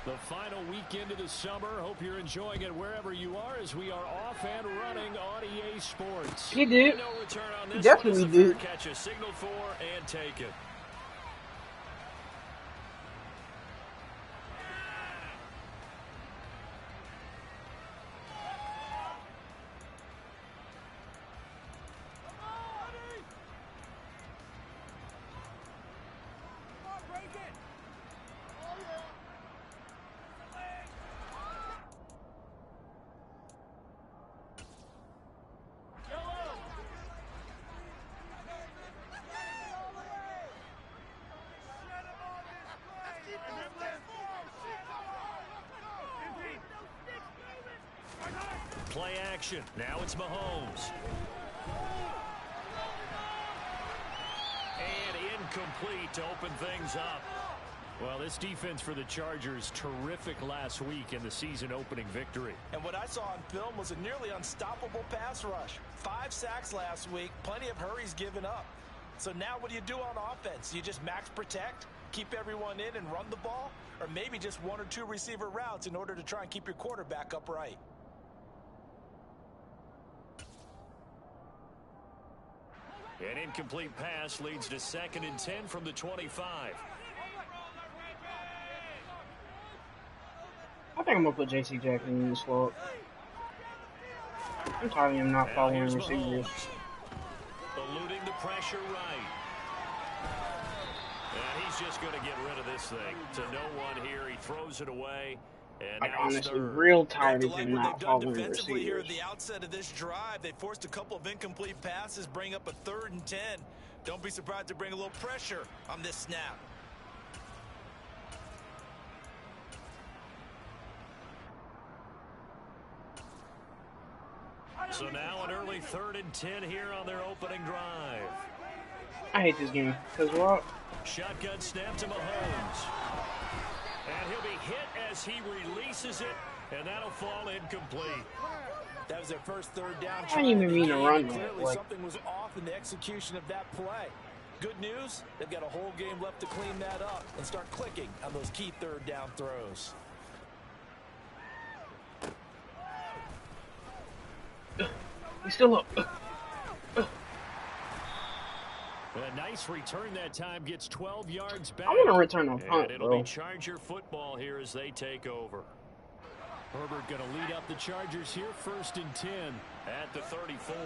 The final weekend of the summer. Hope you're enjoying it wherever you are as we are off and running on EA Sports. He did. No return on this Definitely one as the did. fair catch is signaled for and taken. Play action. Now it's Mahomes. And incomplete to open things up. Well, this defense for the Chargers, terrific last week in the season-opening victory. And what I saw on film was a nearly unstoppable pass rush. 5 sacks last week, plenty of hurries given up. So now what do you do on offense? You just max protect, keep everyone in and run the ball? Or maybe just 1 or 2 receiver routes in order to try and keep your quarterback upright? An incomplete pass leads to 2nd and 10 from the 25. I think I'm going to put J.C. Jackson in this slot. I'm tired of him not following receivers. Eluding the pressure right. And he's just going to get rid of this thing. To no one here. He throws it away. And like, honestly, real tired of him not following receivers. Here at the outset of this drive, they forced a couple of incomplete passes, bring up a 3rd and 10. Don't be surprised to bring a little pressure on this snap. So now an early 3rd and 10 here on their opening drive. I hate this game. Because what? Shotgun snap to Mahomes. And he'll be hit as he releases it, and that'll fall incomplete. That was their first 3rd down. I didn't even mean to run that. Clearly something was off in the execution of that play. Good news, they've got a whole game left to clean that up and start clicking on those key 3rd down throws. He's still up. A nice return that time, gets 12 yards back. I want to return on punt, and it'll bro. be Charger football here as they take over. Herbert going to lead up the Chargers here, 1st and 10 at the 34.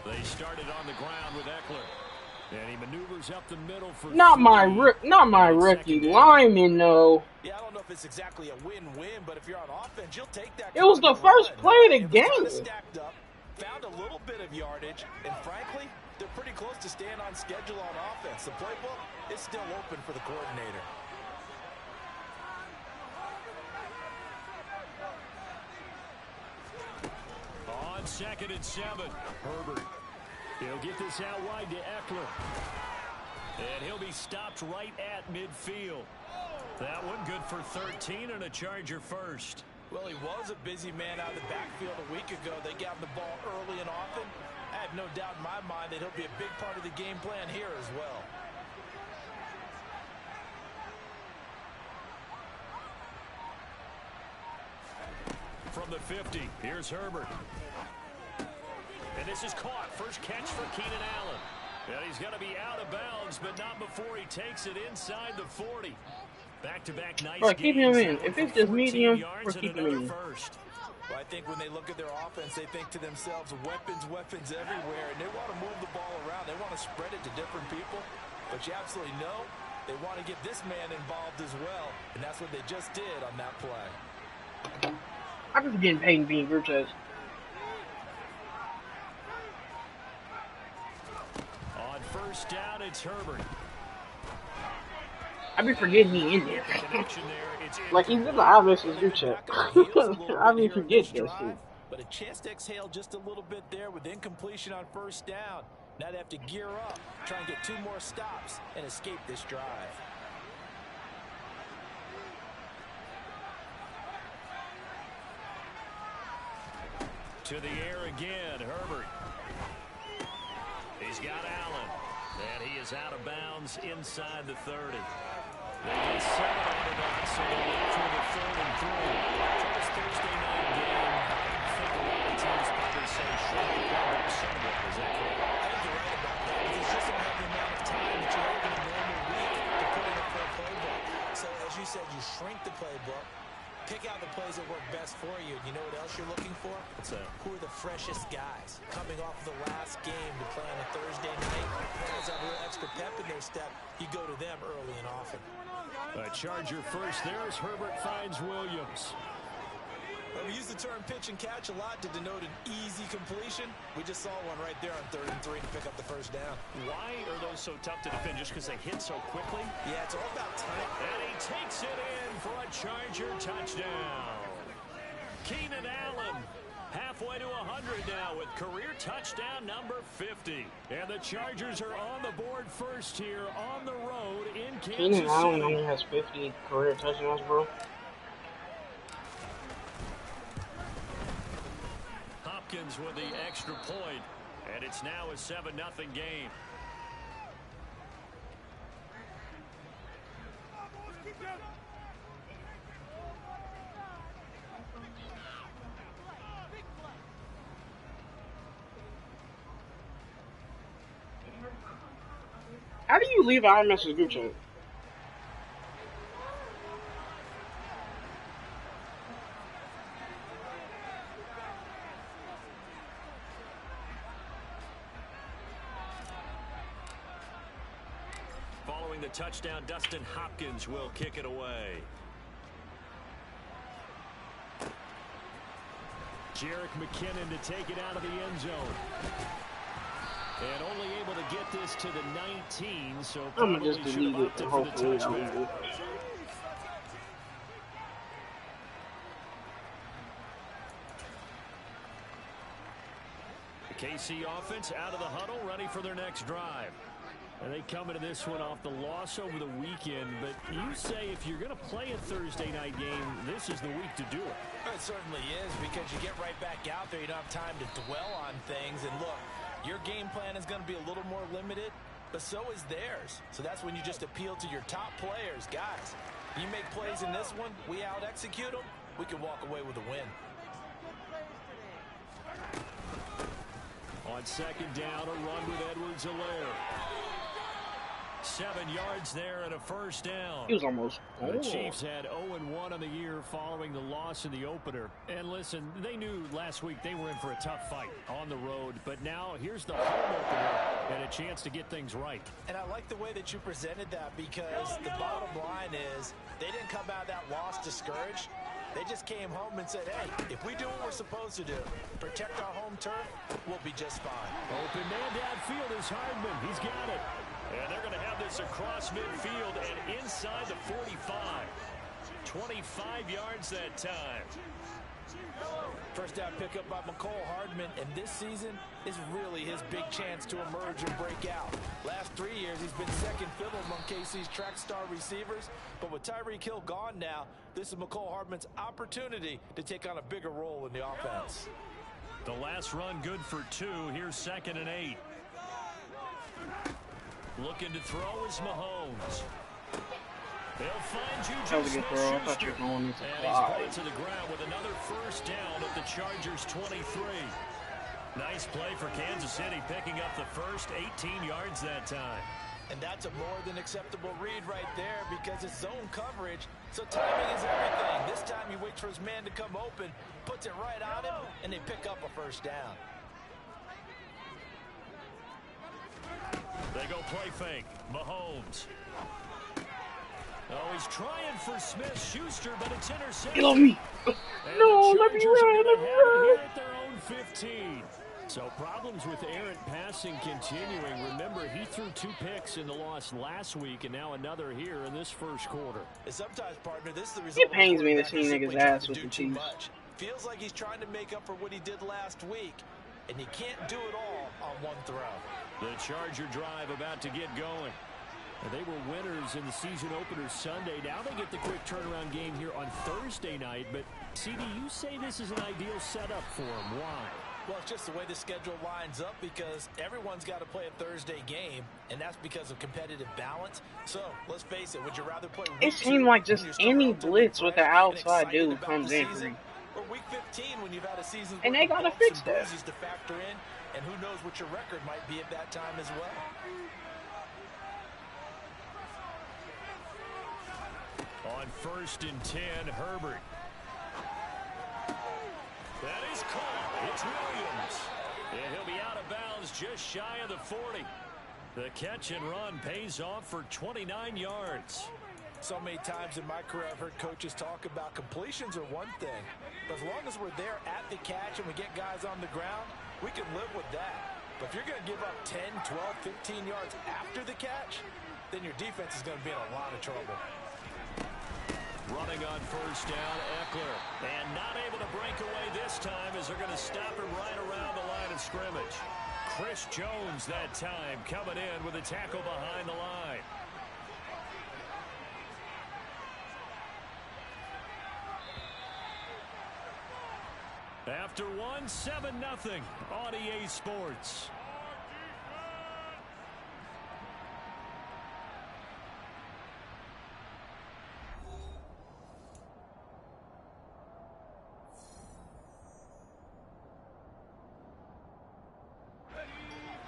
They started on the ground with Eckler. And he maneuvers up the middle for not my rookie lineman, though. Yeah, I don't know if it's exactly a win-win, but if you're on offense, you'll take that. It was the first play of the game. Stacked up, found a little bit of yardage, and frankly, they're pretty close to staying on schedule on offense. The playbook is still open for the coordinator. On 2nd and 7, Herbert. He'll get this out wide to Eckler. And he'll be stopped right at midfield. That one good for 13 and a Charger first. Well, he was a busy man out of the backfield a week ago. They got him the ball early and often. I have no doubt in my mind that he'll be a big part of the game plan here as well. From the 50, here's Herbert. And this is caught. First catch for Keenan Allen. And he's going to be out of bounds, but not before he takes it inside the 40. Back-to-back nice Bro, keep him in. If it's just medium, we're keeping him in. First. Well, I think when they look at their offense, they think to themselves, weapons everywhere, and they want to move the ball around. They want to spread it to different people. But you absolutely know they want to get this man involved as well, and that's what they just did on that play. I'm just getting paid and being group chats. On 1st down, it's Herbert. I be forgetting he in there. Like he's in the obviously group chat. I be forget this shit. But a chance to exhale just a little bit there with incompletion on 1st down. Now they have to gear up, try and get 2 more stops and escape this drive. To the air again, Herbert. He's got Allen. And he is out of bounds inside the 30. They get 7 out of that, so they're left with a 3rd and 3. For this Thursday night game, I think a lot of teams probably say shrink the playbook somewhat. Is that correct? I think you're right about that. Because just don't have the amount of time that you have in a normal week to put in a full playbook. So as you said, you shrink the playbook. Pick out the plays that work best for you. You know what else you're looking for? Who are the freshest guys? Coming off the last game to play on a Thursday night, guys have a little extra pep in their step. You go to them early and often. A Charger first there as Herbert finds Williams. Well, we use the term pitch and catch a lot to denote an easy completion. We just saw one right there on 3rd and 3 to pick up the first down. Why are those so tough to defend? Just because they hit so quickly? Yeah, it's all about time. And he takes it in for a Charger touchdown. Keenan Allen halfway to 100 now with career touchdown number 50. And the Chargers are on the board first here on the road in Kansas City. Keenan Allen only has 50 career touchdowns, bro. Hopkins with the extra point, and it's now a 7-0 game. How do you leave our message group chat? Following the touchdown, Dustin Hopkins will kick it away. Jerick McKinnon to take it out of the end zone. And only able to get this to the 19, so I'm probably gonna just should have delete it opted and for the hopefully touchback. The KC offense out of the huddle, ready for their next drive. And they come into this one off the loss over the weekend, but you say if you're going to play a Thursday night game, this is the week to do it. It certainly is, because you get right back out there. You don't have time to dwell on things. And look, your game plan is going to be a little more limited, but so is theirs. So that's when you just appeal to your top players. Guys, you make plays in this one, we out-execute them, we can walk away with a win. On 2nd down, a run with Edwards-Helaire. 7 yards there and a first down. He was almost. The Chiefs had 0-1 on the year following the loss in the opener. And listen, they knew last week they were in for a tough fight on the road. But now here's the home opener and a chance to get things right. And I like the way that you presented that, because the bottom line is they didn't come out of that loss discouraged. They just came home and said, hey, if we do what we're supposed to do, protect our home turf, we'll be just fine. Open man downfield is Hardman. He's got it. And they're going to have this across midfield and inside the 45. 25 yards that time. First down pickup by Mecole Hardman, and this season is really his big chance to emerge and break out. Last 3 years, he's been second fiddle among KC's track star receivers, but with Tyreek Hill gone now, this is Mecole Hardman's opportunity to take on a bigger role in the offense. The last run good for 2. Here's 2nd and 8. Looking to throw is Mahomes. They'll find Juju Smith-Schuster. And he's put it to the ground with another first down at the Chargers' 23. Nice play for Kansas City, picking up the first 18 yards that time. And that's a more than acceptable read right there, because it's zone coverage, so timing is everything. This time he waits for his man to come open, puts it right on him, and they pick up a first down. They go play fake. Mahomes. Oh, he's trying for Smith-Schuster, but it's intercepted. Get on me. No, let me run. Let me run. At their own 15. So problems with errant passing continuing. Remember, he threw 2 picks in the loss last week, and now another here in this first quarter. And sometimes, partner, this is the result. It pains me to see niggas ass with the Chiefs. Feels like he's trying to make up for what he did last week, and you can't do it all on one throw. The Charger drive about to get going. And they were winners in the season opener Sunday. Now they get the quick turnaround game here on Thursday night, but CD, you say this is an ideal setup for him. Why? Well, it's just the way the schedule lines up because everyone's got to play a Thursday game, and that's because of competitive balance. So, let's face it, would you rather play It seemed like just any blitz with the outside dude comes in for you. Or week 15 when you've had a season and they got to fix that. To factor in, and who knows what your record might be at that time as well. On 1st and 10, Herbert. That is caught. It's Williams. And he'll be out of bounds just shy of the 40. The catch and run pays off for 29 yards. So many times in my career I've heard coaches talk about completions are one thing. But as long as we're there at the catch and we get guys on the ground, we can live with that. But if you're going to give up 10, 12, 15 yards after the catch, then your defense is going to be in a lot of trouble. Running on 1st down, Eckler. And not able to break away this time as they're going to stop him right around the line of scrimmage. Chris Jones that time coming in with a tackle behind the line. After one, 7-0 on EA Sports.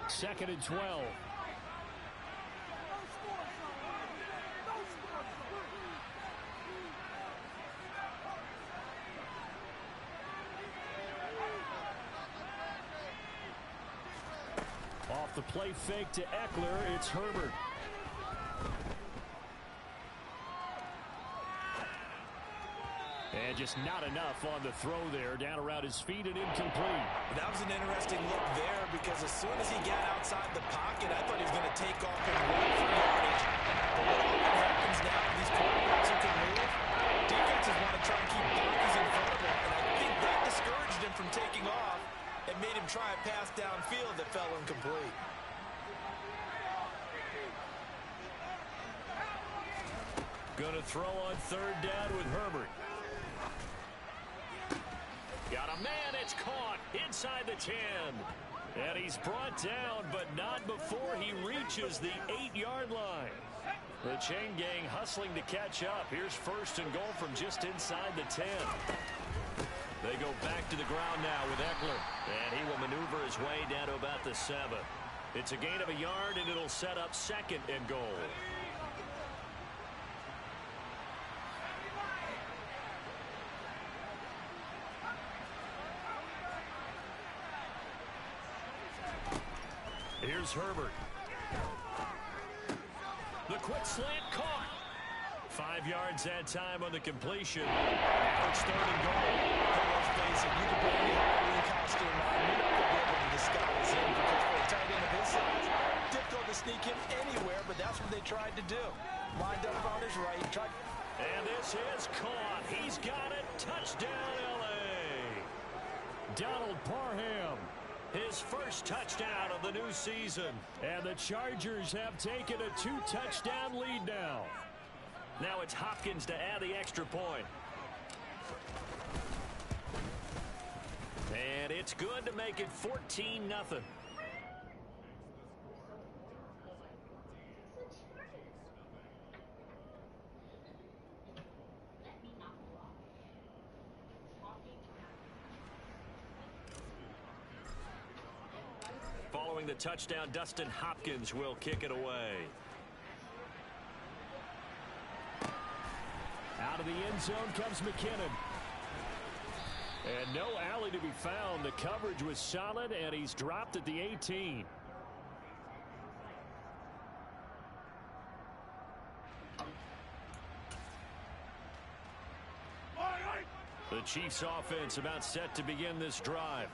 Second and 12. Off the play fake to Eckler, it's Herbert. And just not enough on the throw there, down around his feet and incomplete. That was an interesting look there because as soon as he got outside the pocket, I thought he was going to take off and run for yardage. But what often happens now with these quarterbacks who can move, defenses want to try and keep bodies in front of him. And I think that discouraged him from taking off and made him try a pass downfield that fell incomplete. Going to throw on 3rd down with Herbert. Got a man, it's caught inside the 10. And he's brought down, but not before he reaches the 8-yard line. The chain gang hustling to catch up. Here's 1st and goal from just inside the 10. They go back to the ground now with Eckler. And he will maneuver his way down to about the 7. It's a gain of a yard, and it'll set up 2nd and goal. Here's Herbert. The quick slant caught. 5 yards that time on the completion. Now it's 3rd and goal. Let's face it, you can put any Halloween costume on. You're not going to be able to disguise him because for a tight end of his size, difficult to sneak him anywhere, but that's what they tried to do. Lined up on his right. And this is caught. He's got it. Touchdown, L.A. Donald Parham. His first touchdown of the new season. And the Chargers have taken a 2-touchdown lead now. Now it's Hopkins to add the extra point. And it's good to make it 14-0. Following the touchdown, Dustin Hopkins will kick it away. Out of the end zone comes McKinnon. And no alley to be found. The coverage was solid, and he's dropped at the 18. The Chiefs offense about set to begin this drive.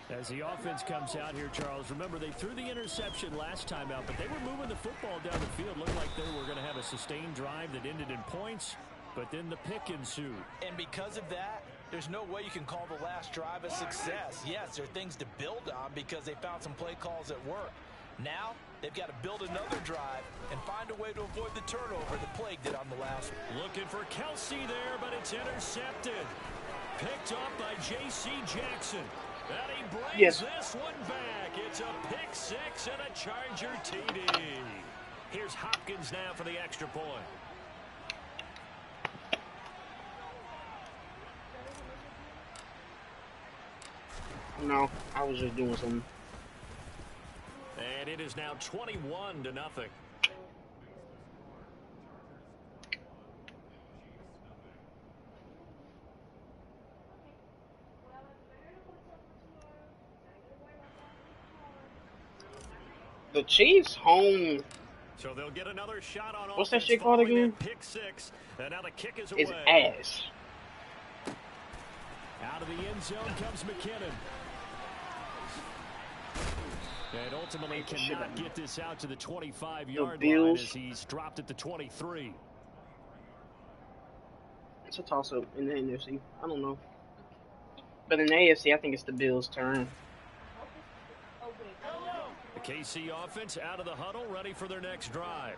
As the offense comes out here, Charles, remember they threw the interception last time out, but they were moving the football down the field. Looked like they were going to have a sustained drive that ended in points, but then the pick ensued. And because of that, there's no way you can call the last drive a success. Yes, there are things to build on because they found some play calls that work. Now, they've got to build another drive and find a way to avoid the turnover that plagued it on the last one. Looking for Kelsey there, but it's intercepted. picked up by J.C. Jackson. And he brings this one back. It's a pick six and a Charger TD. Here's Hopkins now for the extra point. No, I was just doing something. And it is now 21-0. The Chiefs home. So they'll get another shot on. What's that shit called again? Pick six. And now the kick is away. It's ass. Out of the end zone comes McKinnon. And ultimately cannot get this out to the 25-yard line as he's dropped at the 23. It's a toss-up in the NFC. I don't know. But in the AFC, I think it's the Bills' turn. The KC offense out of the huddle, ready for their next drive.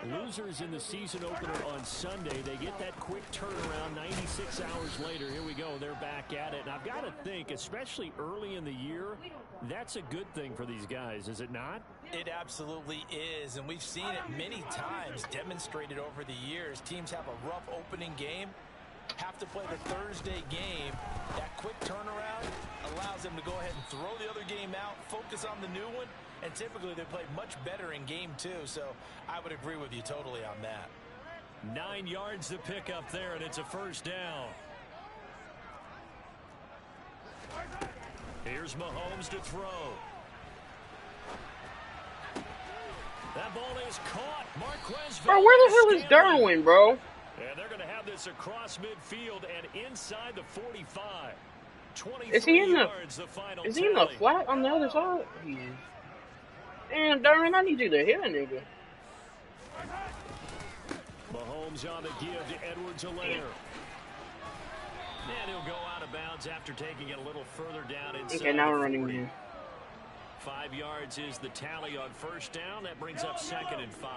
Losers in the season opener on Sunday. They get that quick turnaround 96 hours later. Here we go. They're back at it. And I've got to think, especially early in the year, that's a good thing for these guys, is it not? It absolutely is. And we've seen it many times demonstrated over the years. Teams have a rough opening game, have to play the Thursday game. That quick turnaround allows them to go ahead and throw the other game out, focus on the new one, and typically they play much better in game two. So I would agree with you totally on that. 9 yards to pick up there, and it's a first down. Here's Mahomes to throw. That ball is caught. Marquez. Bro, where the hell is Derwin, bro? And they're going to have this across midfield and inside the 45. 23 is he in yards, the final is he in the flat on the other side? Yeah. Damn, Derwin, I need you to hit a nigga. Mahomes on the give to Edwards-Helaire. And he'll go out of bounds after taking it a little further down inside. Okay, now we're running in. 5 yards is the tally on first down. That brings up 2nd and 5.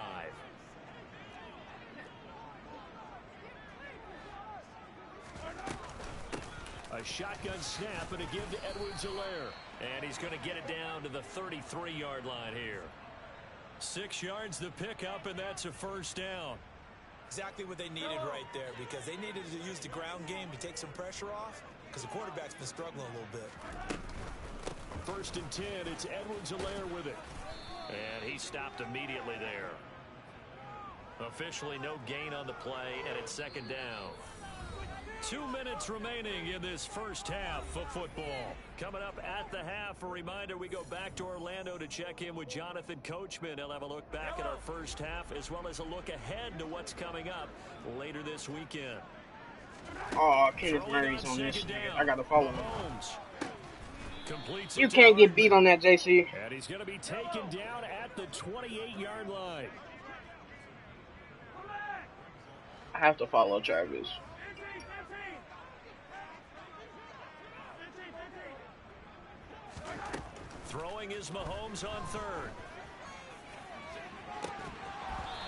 A shotgun snap and a give to Edwards-Helaire. And he's going to get it down to the 33-yard line here. 6 yards the pickup, and that's a first down. Exactly what they needed right there, because they needed to use the ground game to take some pressure off, because the quarterback's been struggling a little bit. 1st and 10, it's Edwards-Helaire with it. And he stopped immediately there. Officially no gain on the play, and it's 2nd down. 2 minutes remaining in this first half of football. Coming up at the half, a reminder, we go back to Orlando to check in with Jonathan Coachman. He'll have a look back at our first half as well as a look ahead to what's coming up later this weekend. Oh, Kenneth Murray's on this. I got to follow him. Completes you can't get beat on that, JC. And he's going to be taken down at the 28-yard line. I have to follow Travis. Throwing is Mahomes on 3rd.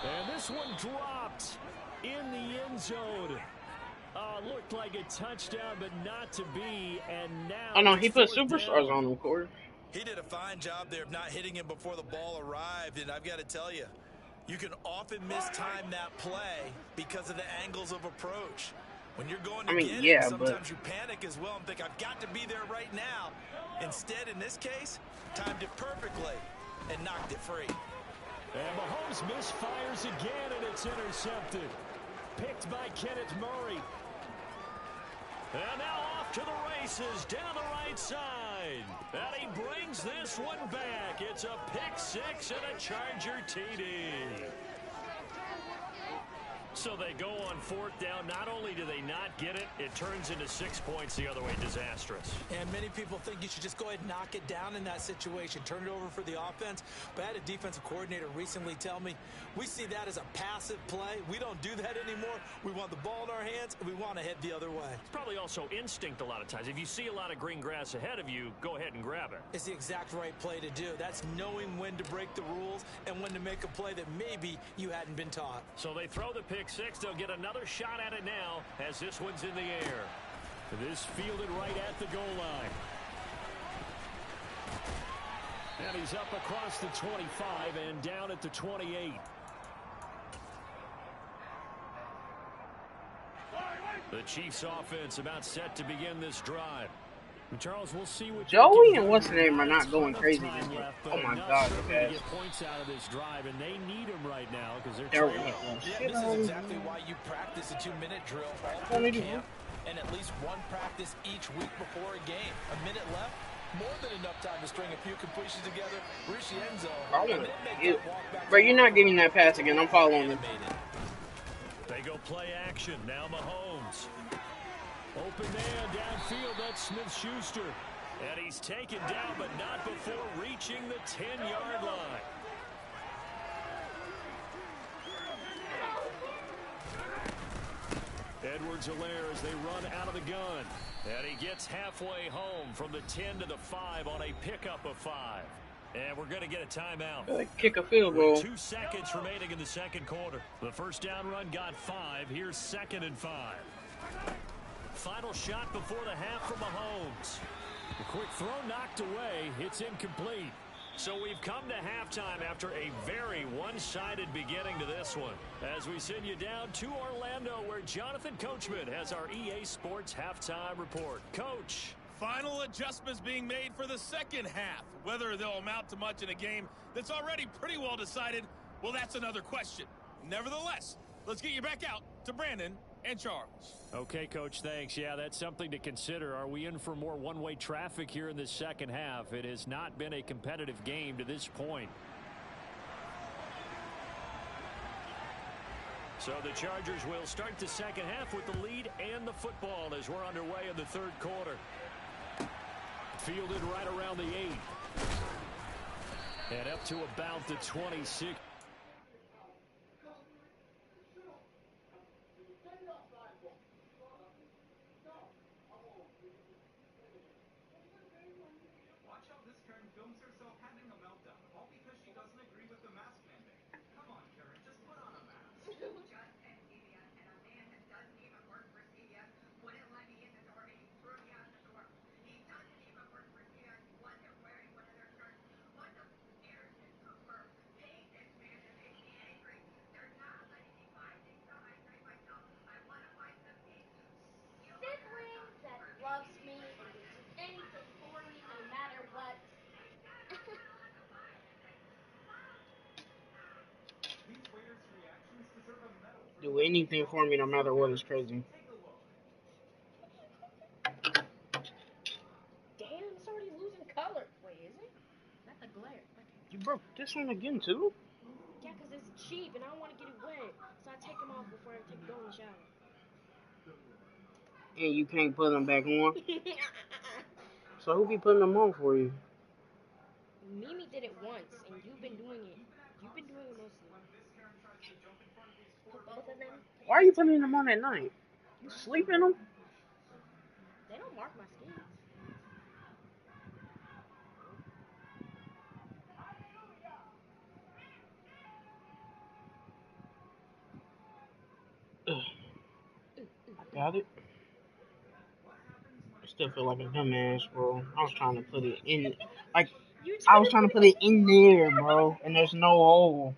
And this one dropped in the end zone. Looked like a touchdown, but not to be. And now. Oh no, he put superstars on him, Corey. He did a fine job there of not hitting him before the ball arrived. And I've got to tell you, you can often mistime that play because of the angles of approach. When you're going to get it, sometimes you panic as well and think, I've got to be there right now. Instead, in this case, timed it perfectly and knocked it free. And Mahomes misfires again, and it's intercepted. Picked by Kenneth Murray. And now off to the races down the right side. And he brings this one back. It's a pick six and a Charger TD. So they go on 4th down. Not only do they not get it, it turns into 6 points the other way. Disastrous. And many people think you should just go ahead and knock it down in that situation. Turn it over for the offense. But I had a defensive coordinator recently tell me, we see that as a passive play. We don't do that anymore. We want the ball in our hands, and we want to head the other way. It's probably also instinct a lot of times. If you see a lot of green grass ahead of you, go ahead and grab it. It's the exact right play to do. That's knowing when to break the rules and when to make a play that maybe you hadn't been taught. So they throw the pick six. They'll get another shot at it now as this one's in the air. This fielded right at the goal line. And he's up across the 25 and down at the 28. The Chiefs offense about set to begin this drive. Charles, we'll see what Joey and what's the name are not going crazy. Oh my God, guys! Get points out of this drive, and they need them right now because they're trailing. Yeah, this is exactly why you practice a 2-minute drill all through camp, and at least one practice each week before a game. A minute left, more than enough time to string a few completions together. Reach the end zone. Bro, you're not giving that pass again. I'm following him. They go play action. Now Mahomes. Open man downfield, that's Smith-Schuster. And he's taken down, but not before reaching the 10-yard line. Edwards-Helaire as they run out of the gun. And he gets halfway home from the 10 to the 5 on a pickup of 5. And we're going to get a timeout. Kick a field goal. 2 seconds remaining in the second quarter. The first down run got 5. Here's 2nd and 5. Final shot before the half from Mahomes. A quick throw knocked away. It's incomplete. So we've come to halftime after a very one-sided beginning to this one. As we send you down to Orlando, where Jonathan Coachman has our EA Sports halftime report. Coach. Final adjustments being made for the second half. Whether they'll amount to much in a game that's already pretty well decided, well, that's another question. Nevertheless, let's get you back out to Brandon and Charles. Okay, Coach, thanks. Yeah, that's something to consider. Are we in for more one-way traffic here in the second half? It has not been a competitive game to this point. So the Chargers will start the second half with the lead and the football as we're underway in the third quarter. Fielded right around the 8. And up to about the 26. Do anything for me no matter what is crazy. Damn, it's already losing color. Wait, is it? Not the glare. Okay. You broke this one again too? Yeah, because it's cheap and I don't want to get it wet. So I take them off before I go in the shower. And you can't put them back on? So who be putting them on for you? Mimi did it once and you've been doing it. You've been doing it mostly. Both of them. Why are you putting them on at night? You sleep in them? They don't mark my skin. I got it. I still feel like a dumbass, bro. I was trying to put it in, like, I was trying to put it in there, bro, and there's no hole.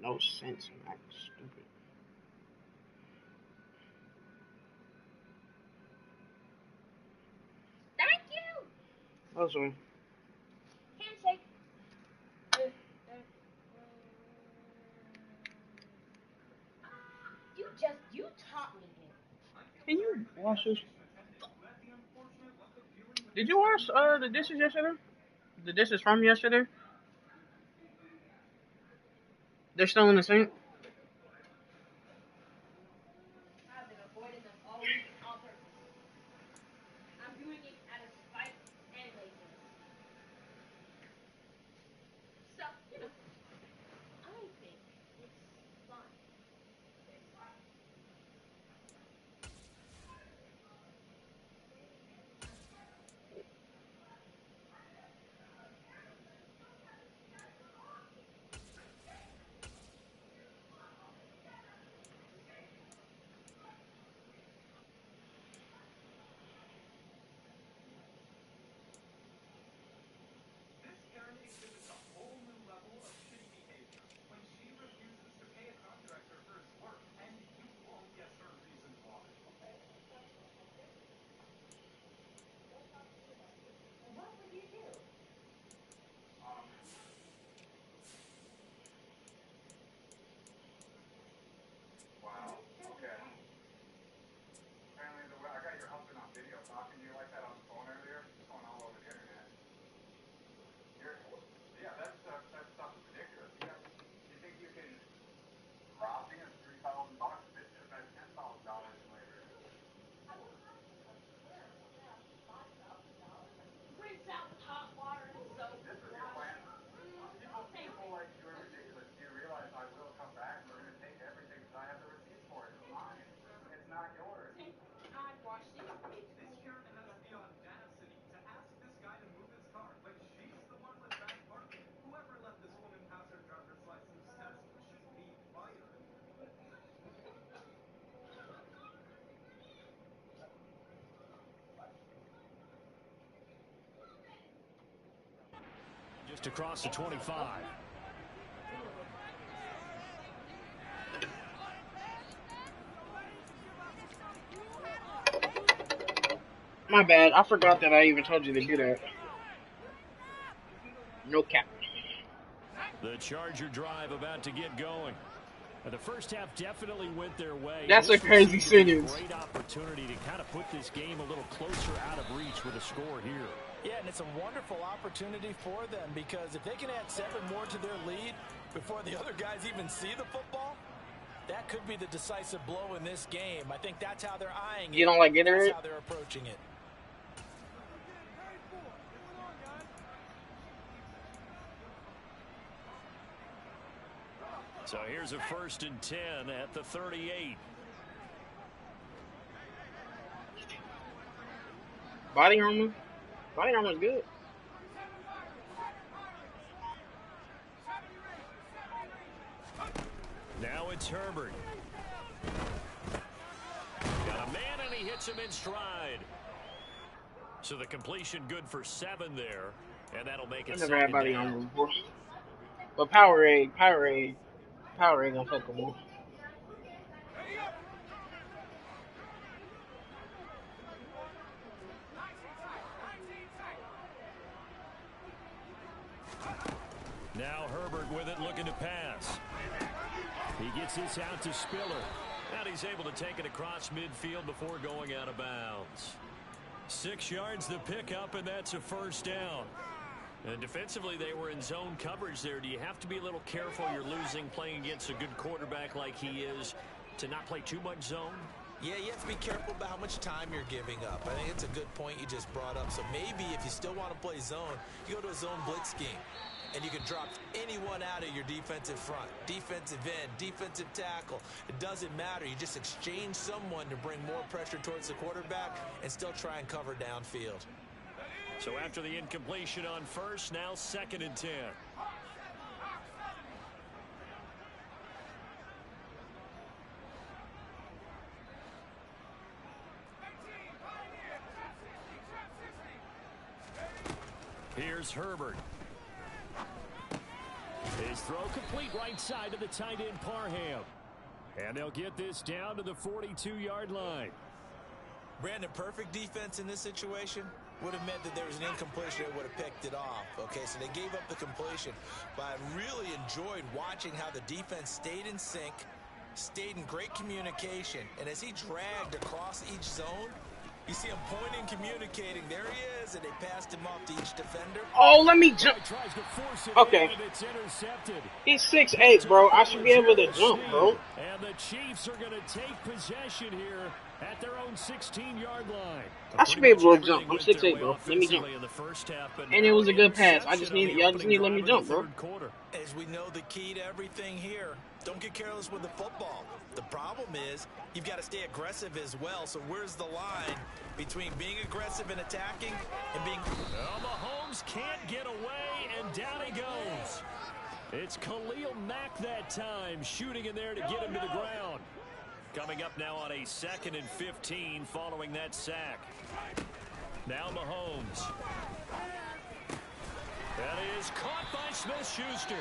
No sense, man. Stupid. Thank you. That's one. Handshake. You taught me it. Can you wash this? Did you wash the dishes yesterday? The dishes from yesterday? They're still in the sink? I've been avoiding them all week on purpose. I'm doing it out of spite and laziness. So, you know, I think it's fun. first across the 25. My bad. I forgot that I even told you to do that. No cap. The Charger drive about to get going. The first half definitely went their way. That's a crazy sentence. Great opportunity to kind of put this game a little closer out of reach with a score here. Yeah, and it's a wonderful opportunity for them because if they can add 7 more to their lead before the other guys even see the football, that could be the decisive blow in this game. I think that's how they're eyeing it. You don't like getting That's it? how they're approaching it. So here's a 1st and 10 at the 38. Body armor? Body armor's good. Now it's Herbert. Got a man and he hits him in stride. So the completion good for 7 there. And that'll make it I've never had 2nd body down. armor before. But Powerade gonna fuck with me. Now Herbert with it, looking to pass. He gets this out to Spiller. And he's able to take it across midfield before going out of bounds. 6 yards the pickup, and that's a 1st down. And defensively, they were in zone coverage there. Do you have to be a little careful? You're losing playing against a good quarterback like he is to not play too much zone? Yeah, you have to be careful about how much time you're giving up. I think it's a good point you just brought up. So maybe if you still want to play zone, you go to a zone blitz scheme. And you can drop anyone out of your defensive front, defensive end, defensive tackle. It doesn't matter. You just exchange someone to bring more pressure towards the quarterback and still try and cover downfield. So after the incompletion on 1st, now 2nd and 10. Here's Herbert. His throw complete right side to the tight end Parham. And they'll get this down to the 42-yard line. Brandon, perfect defense in this situation would have meant that there was an incompletion that would have picked it off. Okay, so they gave up the completion. But I really enjoyed watching how the defense stayed in sync, stayed in great communication. And as he dragged across each zone, you see him pointing, communicating. There he is, and they passed him off to each defender. Oh, let me jump. Okay. He's 6'8", bro. I should be able to jump, bro. And the Chiefs are going to take possession here at their own 16-yard line. I should be able to jump. I'm 6'8", bro. Let me jump. And it was a good pass. Y'all just need to let me jump, bro. As we know, the key to everything here, don't get careless with the football. The problem is you've got to stay aggressive as well. So where's the line between being aggressive and attacking and being... Well, Mahomes can't get away, and down he goes. It's Khalil Mack that time, shooting in there to get him to the ground. Coming up now on a 2nd and 15 following that sack. Now Mahomes. That is caught by Smith-Schuster.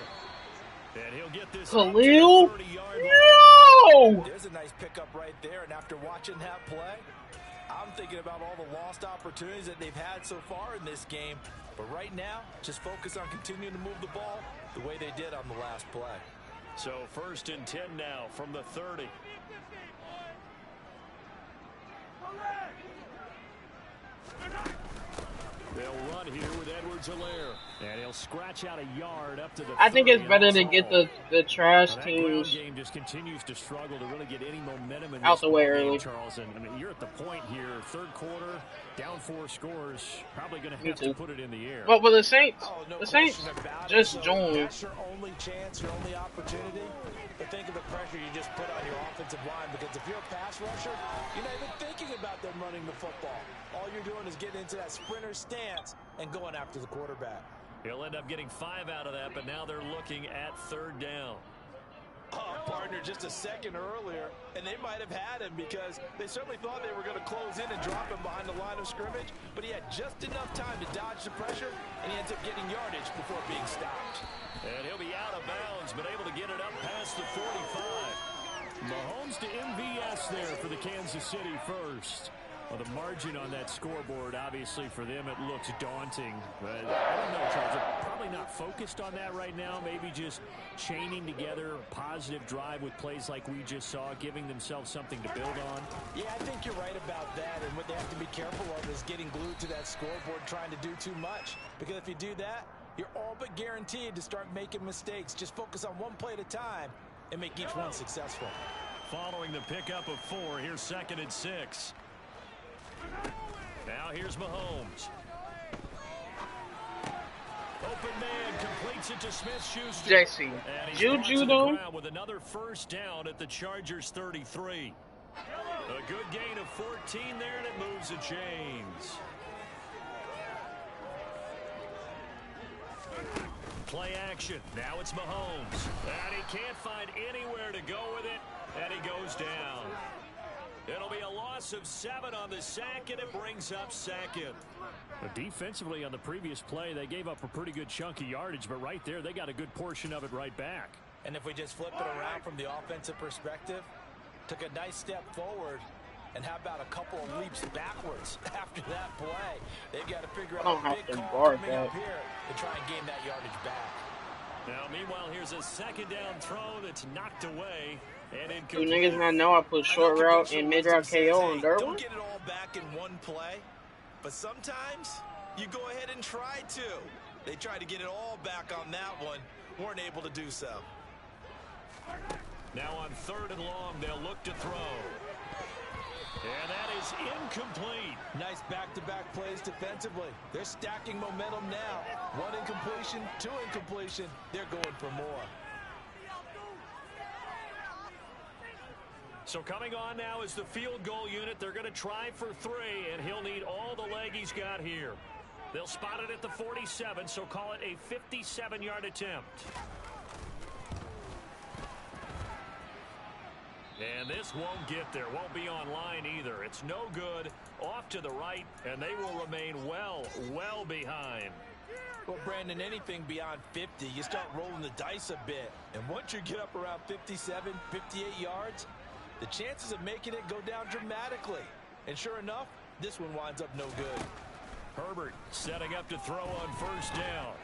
And he'll get this Khalil? No! There's a nice pickup right there, and after watching that play, I'm thinking about all the lost opportunities that they've had so far in this game. But right now, just focus on continuing to move the ball the way they did on the last play. So 1st and 10 now from the 30. They'll run here with Edwards-Helaire. And he'll scratch out a yard up to the I think it's 30, better to get the trash that teams game just continues to struggle to really get any momentum in out the way game, early. Charles. And I mean, you're at the point here, 3rd quarter, down 4 scores, probably going to have too. to put it in the air. But with the Saints, Oh, no the Saints question about it. just So joined. That's your only chance, your only opportunity. But think of the pressure you just put on your offensive line, because if you're a pass rusher, you're not even thinking about them running the football. All you're doing is getting into that sprinter stance and going after the quarterback. He'll end up getting 5 out of that, but now they're looking at 3rd down. Oh, partner, just a second earlier, and they might have had him because they certainly thought they were going to close in and drop him behind the line of scrimmage, but he had just enough time to dodge the pressure and he ends up getting yardage before being stopped. And he'll be out of bounds, but able to get it up past the 45. Mahomes to MVS there for the Kansas City first. Well, the margin on that scoreboard, obviously, for them, it looks daunting. But I don't know, Charles. They're probably not focused on that right now. Maybe just chaining together a positive drive with plays like we just saw, giving themselves something to build on. Yeah, I think you're right about that. And what they have to be careful of is getting glued to that scoreboard, trying to do too much. Because if you do that, you're all but guaranteed to start making mistakes. Just focus on one play at a time and make each one successful. Following the pickup of 4, here's 2nd and 6. Now here's Mahomes. Open man completes it to Smith-Schuster. Jesse, Juju though. With another first down at the Chargers 33. A good gain of 14 there, and it moves the chains. Play action. Now it's Mahomes. And he can't find anywhere to go with it, and he goes down. It'll be a loss of 7 on the sack, and it brings up 2nd. Defensively on the previous play, they gave up a pretty good chunk of yardage, but right there, they got a good portion of it right back. And if we just flip it around from the offensive perspective, took a nice step forward, and how about a couple of leaps backwards after that play? They've got to figure out a big call coming up here to try and gain that yardage back. Now, meanwhile, here's a 2nd down throw that's knocked away. Do niggas not know I put short route and mid route KO on Derwin? Don't get it all back in one play, but sometimes you go ahead and try to. They tried to get it all back on that one, weren't able to do so. Now on 3rd and long, they'll look to throw. And that is incomplete. Nice back-to-back plays defensively. They're stacking momentum now. 1 incompletion, 2 incompletion. They're going for more. So coming on now is the field goal unit. They're going to try for 3, and he'll need all the leg he's got here. They'll spot it at the 47, so call it a 57-yard attempt. And this won't get there, won't be on line either. It's no good, off to the right, and they will remain well behind. Well, Brandon, anything beyond 50, you start rolling the dice a bit. And once you get up around 57, 58 yards, the chances of making it go down dramatically. And sure enough, this one winds up no good. Herbert setting up to throw on 1st down.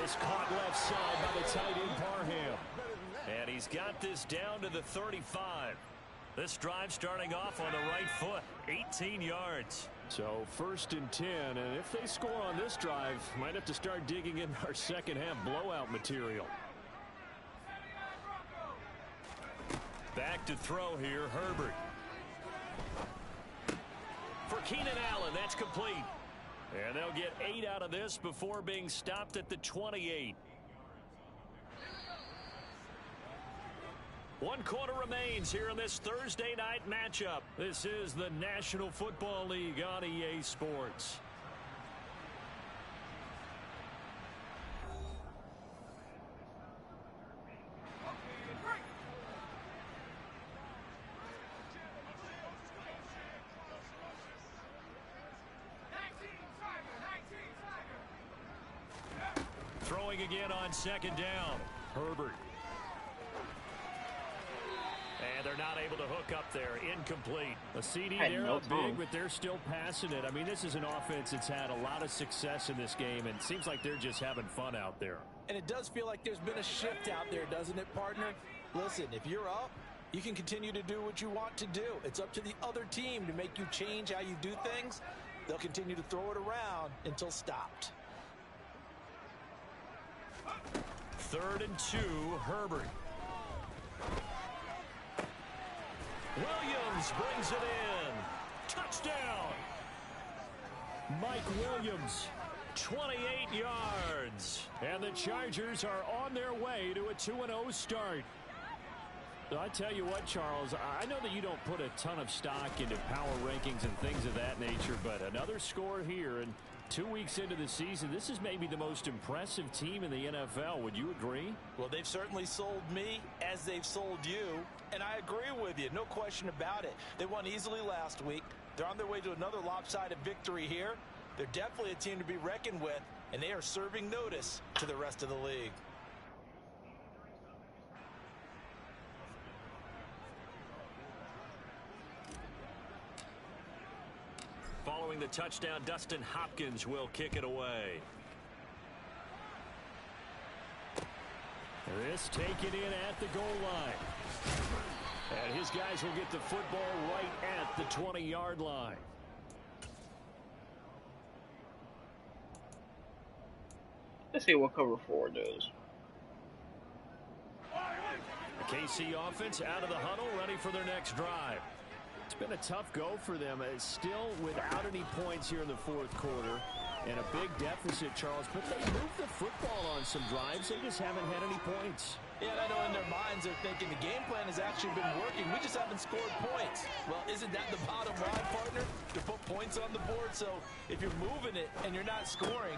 This caught left side by the tight end Parham. And he's got this down to the 35. This drive starting off on the right foot, 18 yards. So 1st and 10, and if they score on this drive, might have to start digging in our second half blowout material. Back to throw here, Herbert. For Keenan Allen, that's complete. And they'll get 8 out of this before being stopped at the 28. 1 quarter remains here in this Thursday night matchup. This is the National Football League on EA Sports. Throwing again on 2nd down. Herbert. And they're not able to hook up there. Incomplete. A CD there, big, but they're still passing it. I mean, this is an offense that's had a lot of success in this game, and it seems like they're just having fun out there. And it does feel like there's been a shift out there, doesn't it, partner? Listen, if you're up, you can continue to do what you want to do. It's up to the other team to make you change how you do things. They'll continue to throw it around until stopped. 3rd and 2, Herbert. Williams brings it in. Touchdown. Mike Williams, 28 yards. And the Chargers are on their way to a 2-0 start. I tell you what, Charles, I know that you don't put a ton of stock into power rankings and things of that nature, but another score here, and 2 weeks into the season, this is maybe the most impressive team in the NFL. Would you agree? Well, they've certainly sold me as they've sold you, and I agree with you. No question about it. They won easily last week. They're on their way to another lopsided victory here. They're definitely a team to be reckoned with, and they are serving notice to the rest of the league. Following the touchdown, Dustin Hopkins will kick it away. This taken in at the goal line. And his guys will get the football right at the 20-yard line. Let's see what cover 4 does. The KC offense out of the huddle, ready for their next drive. It's been a tough go for them. It's still without any points here in the fourth quarter. And a big deficit, Charles. But they moved the football on some drives. They just haven't had any points. Yeah, and I know in their minds they're thinking the game plan has actually been working. We just haven't scored points. Well, isn't that the bottom line, partner? To put points on the board. So if you're moving it and you're not scoring,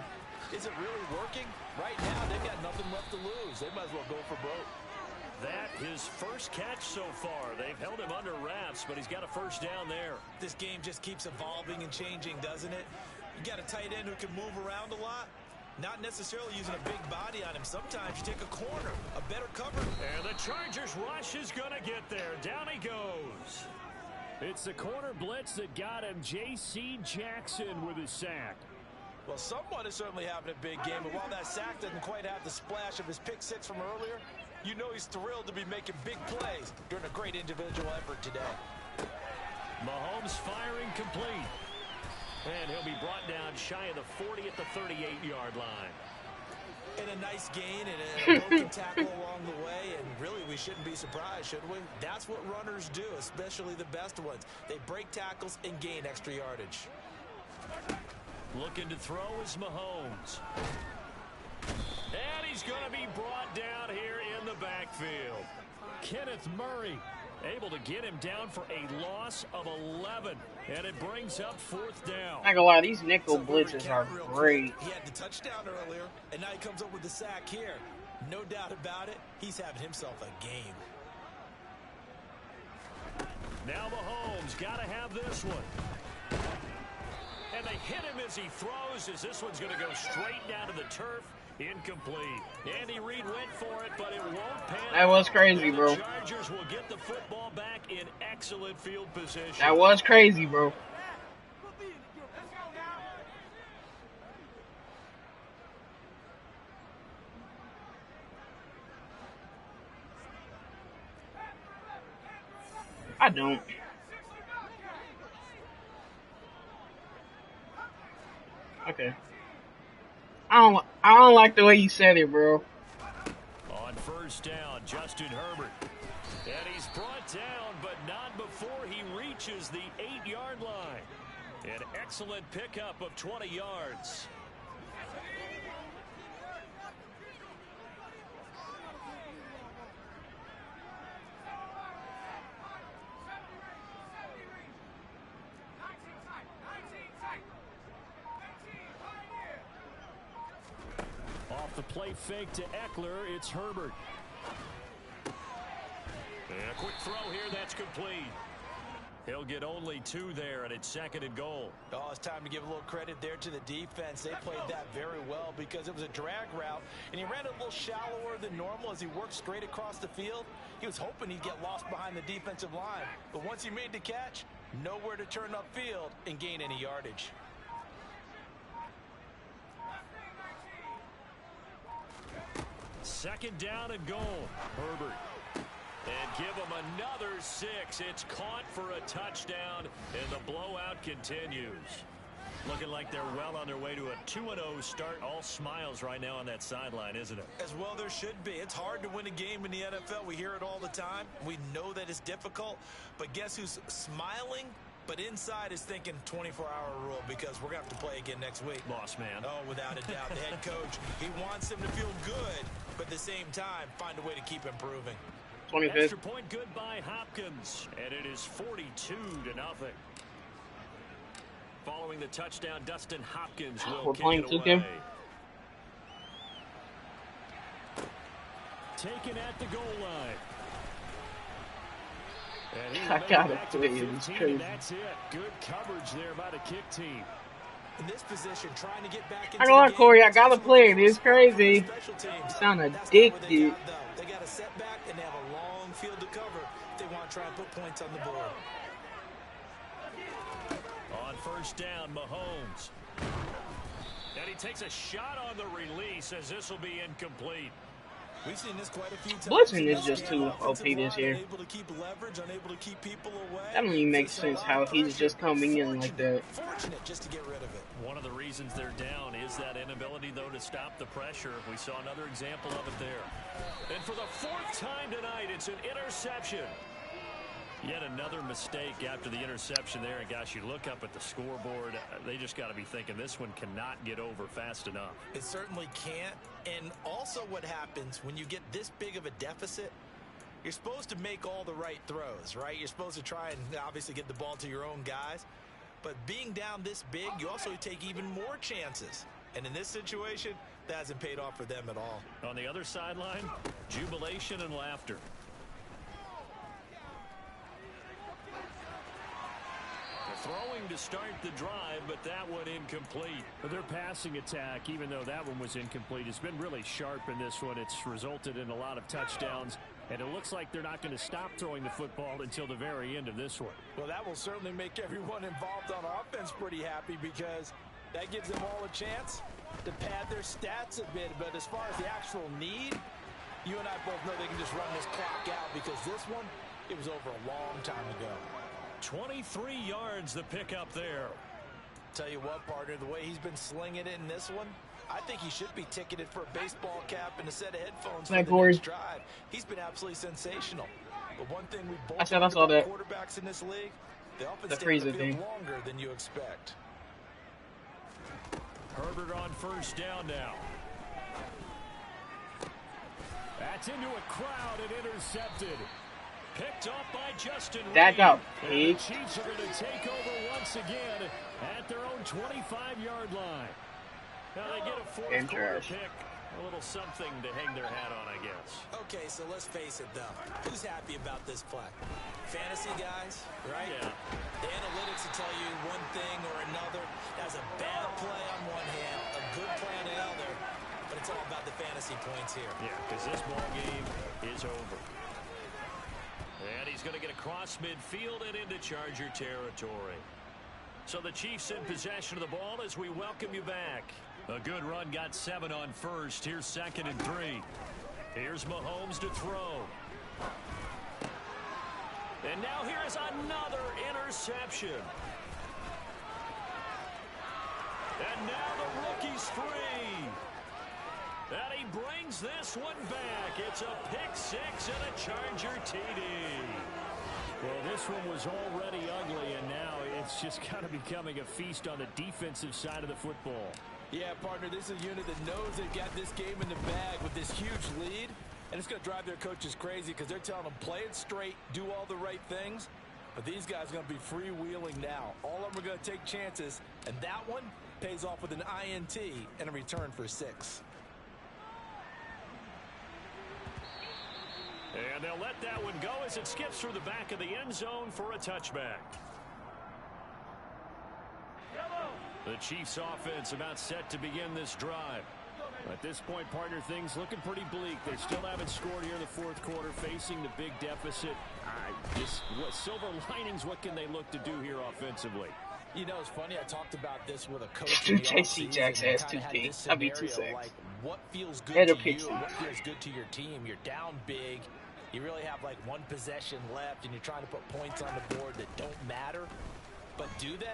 is it really working? Right now, they've got nothing left to lose. They might as well go for broke. That his first catch so far. They've held him under wraps, but he's got a first down there. This game just keeps evolving and changing, doesn't it? You got a tight end who can move around a lot. Not necessarily using a big body on him. Sometimes you take a corner, a better cover. And the Chargers rush is going to get there. Down he goes. It's the corner blitz that got him. J.C. Jackson with his sack. Well, someone is certainly having a big game, but while that sack doesn't quite have the splash of his pick six from earlier, you know he's thrilled to be making big plays during a great individual effort today. Mahomes firing complete. And he'll be brought down shy of the 40 at the 38-yard line. And a nice gain and a broken tackle along the way, and really we shouldn't be surprised, should we? That's what runners do, especially the best ones. They break tackles and gain extra yardage. Looking to throw is Mahomes. And he's going to be brought down here in the backfield. Kenneth Murray able to get him down for a loss of 11. And it brings up fourth down. Not gonna lie, these nickel blitzes are great. He had the touchdown earlier, and now he comes up with the sack here. No doubt about it, he's having himself a game. Now Mahomes got to have this one. And they hit him as he throws, as this one's going to go straight down to the turf. Incomplete. Andy Reid went for it, but it won't pan. That was crazy, bro. The Chargers will get the football back in excellent field position. That was crazy, bro. I don't. Okay. I don't like the way you said it, bro. On first down, Justin Herbert. And he's brought down, but not before he reaches the 8-yard line. An excellent pickup of 20 yards. The play fake to Eckler. It's Herbert. And a quick throw here. That's complete. He'll get only 2 there, and it's 2nd and goal. Oh, it's time to give a little credit there to the defense. They played that very well because it was a drag route, and he ran a little shallower than normal as he worked straight across the field. He was hoping he'd get lost behind the defensive line, but once he made the catch, nowhere to turn upfield and gain any yardage. Second down and goal. Herbert. And give him another 6. It's caught for a touchdown, and the blowout continues. Looking like they're well on their way to a 2-0 start. All smiles right now on that sideline, isn't it? As well there should be. It's hard to win a game in the NFL. We hear it all the time. We know that it's difficult. But guess who's smiling? But inside is thinking 24-hour rule because we're going to have to play again next week. Boss man. Oh, without a doubt. The head coach, he wants them to feel good, but at the same time, find a way to keep improving. 25th. Extra point good by Hopkins, and it is 42-0. Following the touchdown, Dustin Hopkins will kick it away. Taken at the goal line. I gotta tell you, it's crazy. That's it. Good coverage there by the kick team. In this position, trying to get back into I know what, the Corey, game, I gotta it's play it. It's for crazy. special teams. You sound That's not what addicted. they got, though. They got a setback, and they have a long field to cover if they want to try and put points on the board. On first down, Mahomes. And he takes a shot on the release as this will be incomplete. We've seen this quite a few times. Blitzing is just too OP this year. Unable to keep leverage, unable to keep people away. That don't even make sense how he's just coming in like that. Fortunate just to get rid of it. One of the reasons they're down is that inability, though, to stop the pressure. We saw another example of it there. And for the fourth time tonight, it's an interception. Yet another mistake after the interception there. And, gosh, you look up at the scoreboard, they just got to be thinking this one cannot get over fast enough. It certainly can't. And also what happens when you get this big of a deficit, you're supposed to make all the right throws, right? You're supposed to try and obviously get the ball to your own guys. But being down this big, you also take even more chances. And in this situation, that hasn't paid off for them at all. On the other sideline, jubilation and laughter. Throwing to start the drive, but that one incomplete. Their passing attack, even though that one was incomplete, has been really sharp in this one. It's resulted in a lot of touchdowns, and it looks like they're not going to stop throwing the football until the very end of this one. Well, that will certainly make everyone involved on offense pretty happy because that gives them all a chance to pad their stats a bit. But as far as the actual need, you and I both know they can just run this clock out because this one, it was over a long time ago. 23 yards the pickup there. Tell you what, partner, the way he's been slinging it in this one, I think he should be ticketed for a baseball cap and a set of headphones for the next drive. He's been absolutely sensational. But one thing we both I saw that. Quarterbacks in this league, they often the stay freezer on the field thing longer than you expect. Herbert on first down now. That's into a crowd and intercepted. Picked up by Justin Reed. That got And the Chiefs are going to take over once again at their own 25-yard line. Now they get a fourth quarter pick. A little something to hang their hat on, I guess. Okay, so let's face it, though. Who's happy about this play? Fantasy guys, right? Yeah. The analytics will tell you one thing or another. That's a bad play on one hand, a good play on the other. But it's all about the fantasy points here. Yeah, because this ball game is over. And he's going to get across midfield and into Charger territory. So the Chiefs in possession of the ball as we welcome you back. A good run, got 7 on first. Here's 2nd and 3. Here's Mahomes to throw. And now here is another interception. And now the rookie's free. And he brings this one back. It's a pick 6 and a Charger TD. Well, this one was already ugly, and now it's just kind of becoming a feast on the defensive side of the football. Yeah, partner, this is a unit that knows they've got this game in the bag with this huge lead. And it's going to drive their coaches crazy because they're telling them play it straight, do all the right things. But these guys are going to be freewheeling now. All of them are going to take chances. And that one pays off with an INT and a return for 6. And they'll let that one go as it skips through the back of the end zone for a touchback. The Chiefs offense about set to begin this drive. At this point, partner, things looking pretty bleak. They still haven't scored here in the fourth quarter, facing the big deficit. Silver linings, what can they look to do here offensively? You know, it's funny. I talked about this with a coach in the JC offseason. Jackson has 2 Had picks. this I'll be 2 scenario, sacks. like, what feels good Header to picks. you and what feels good to your team? You're down big. You really have like one possession left, and you're trying to put points on the board that don't matter. But do they?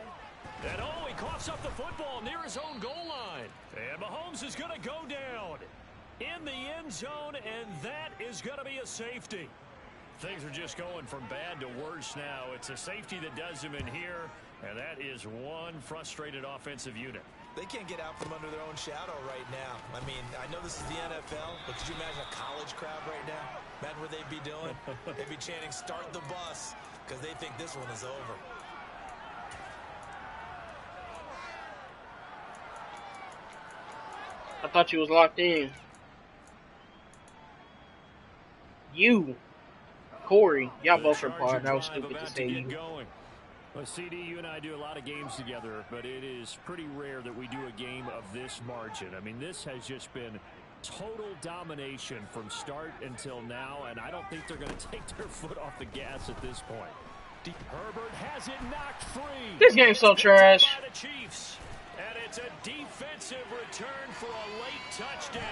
And he coughs up the football near his own goal line. And Mahomes is going to go down in the end zone, and that is going to be a safety. Things are just going from bad to worse now. It's a safety that does him in here, and that is one frustrated offensive unit. They can't get out from under their own shadow right now. I mean, I know this is the NFL, but could you imagine a college crowd right now? Imagine what they'd be doing. They'd be chanting, "Start the bus," because they think this one is over. I thought you was locked in. You, Corey, y'all both are part. That was stupid to say you. Well, CD, you and I do a lot of games together, but it is pretty rare that we do a game of this margin. I mean, this has just been total domination from start until now, and I don't think they're going to take their foot off the gas at this point. Herbert has it knocked free. This game's so trash. By the Chiefs. And it's a defensive return for a late touchdown.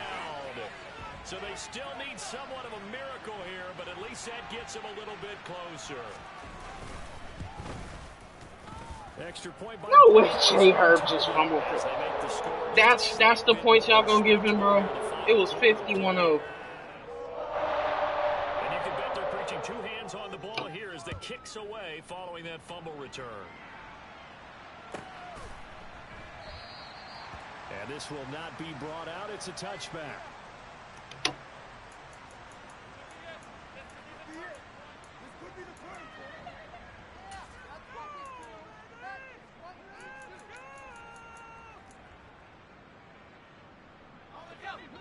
So they still need somewhat of a miracle here, but at least that gets them a little bit closer. Extra point by No way Jay Herb just fumbled. That's the points y'all gonna give him, bro. It was 51-0. And you can bet they're preaching two hands on the ball here as the kicks away following that fumble return. And this will not be brought out. It's a touchback.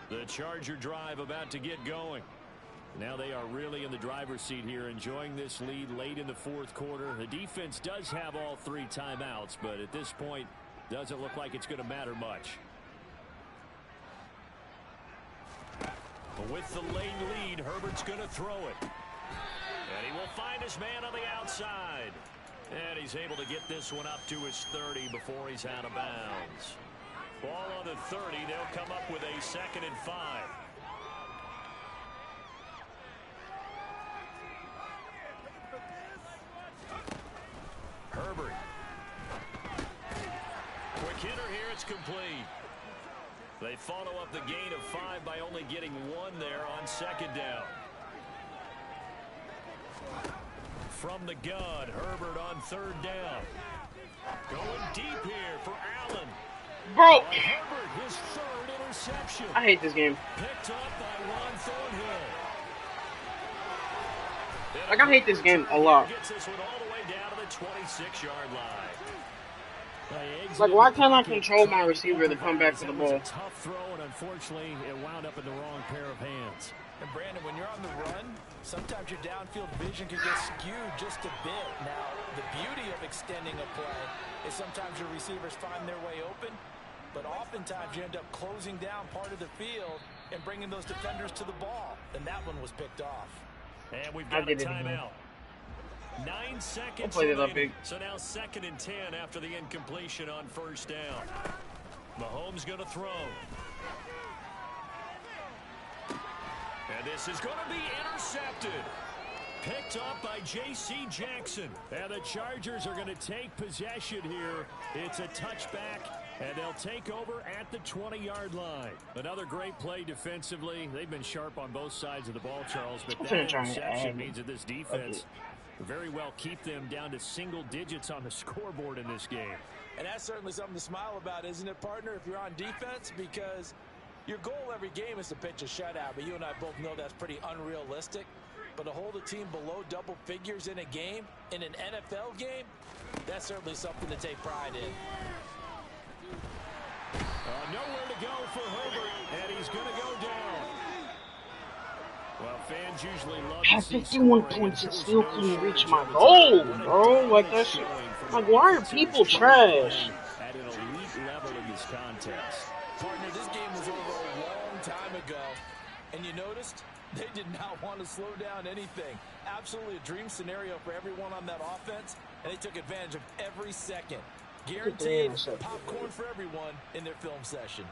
The Charger drive about to get going. Now they are really in the driver's seat here, enjoying this lead late in the fourth quarter. The defense does have all three timeouts, but at this point, doesn't look like it's going to matter much. With the late lead, Herbert's going to throw it. And he will find his man on the outside. And he's able to get this one up to his 30 before he's out of bounds. Ball on the 30. They'll come up with a 2nd and 5. Herbert. Quick hitter here. It's complete. They follow up the gain of 5 by only getting 1 there on 2nd down. From the gun, Herbert on 3rd down. Going deep here for Allen. Bro, Herbert, his 3rd interception. I hate this game. Picked up by Ron Thornhill. Like, I hate this game a lot. Gets this one all the way down to the 26-yard line. Like, why can't I control my receiver to come back to the ball? A tough throw, and unfortunately, it wound up in the wrong pair of hands. And Brandon, when you're on the run, sometimes your downfield vision can get skewed just a bit. Now, the beauty of extending a play is sometimes your receivers find their way open, but oftentimes you end up closing down part of the field and bringing those defenders to the ball. And that one was picked off. And we've got a timeout. 9 seconds remaining. So now 2nd and 10 after the incompletion on 1st down. Mahomes going to throw. And this is going to be intercepted. Picked up by J.C. Jackson. And the Chargers are going to take possession here. It's a touchback, and they'll take over at the 20-yard line. Another great play defensively. They've been sharp on both sides of the ball, Charles, but that interception means that this defense very well keep them down to single digits on the scoreboard in this game. And that's certainly something to smile about, isn't it, partner, if you're on defense? Because your goal every game is to pitch a shutout, but you and I both know that's pretty unrealistic. But to hold a team below double figures in a game, in an NFL game, that's certainly something to take pride in. Nowhere to go for Herbert, and he's going to go down. Well, fans usually love At 51 points and still couldn't reach my goal, bro. Like, that shit. Like, why are people trash? At an elite level in this contest. Partner, this game was over a long time ago, and you noticed they did not want to slow down anything. Absolutely a dream scenario for everyone on that offense, and they took advantage of every second. Guaranteed popcorn for everyone in their film session.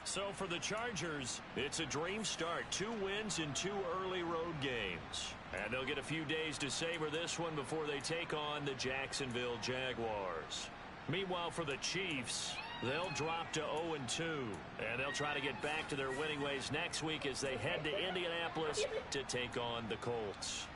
So for the Chargers, it's a dream start. 2 wins in 2 early road games. And they'll get a few days to savor this one before they take on the Jacksonville Jaguars. Meanwhile, for the Chiefs, they'll drop to 0-2. And they'll try to get back to their winning ways next week as they head to Indianapolis to take on the Colts.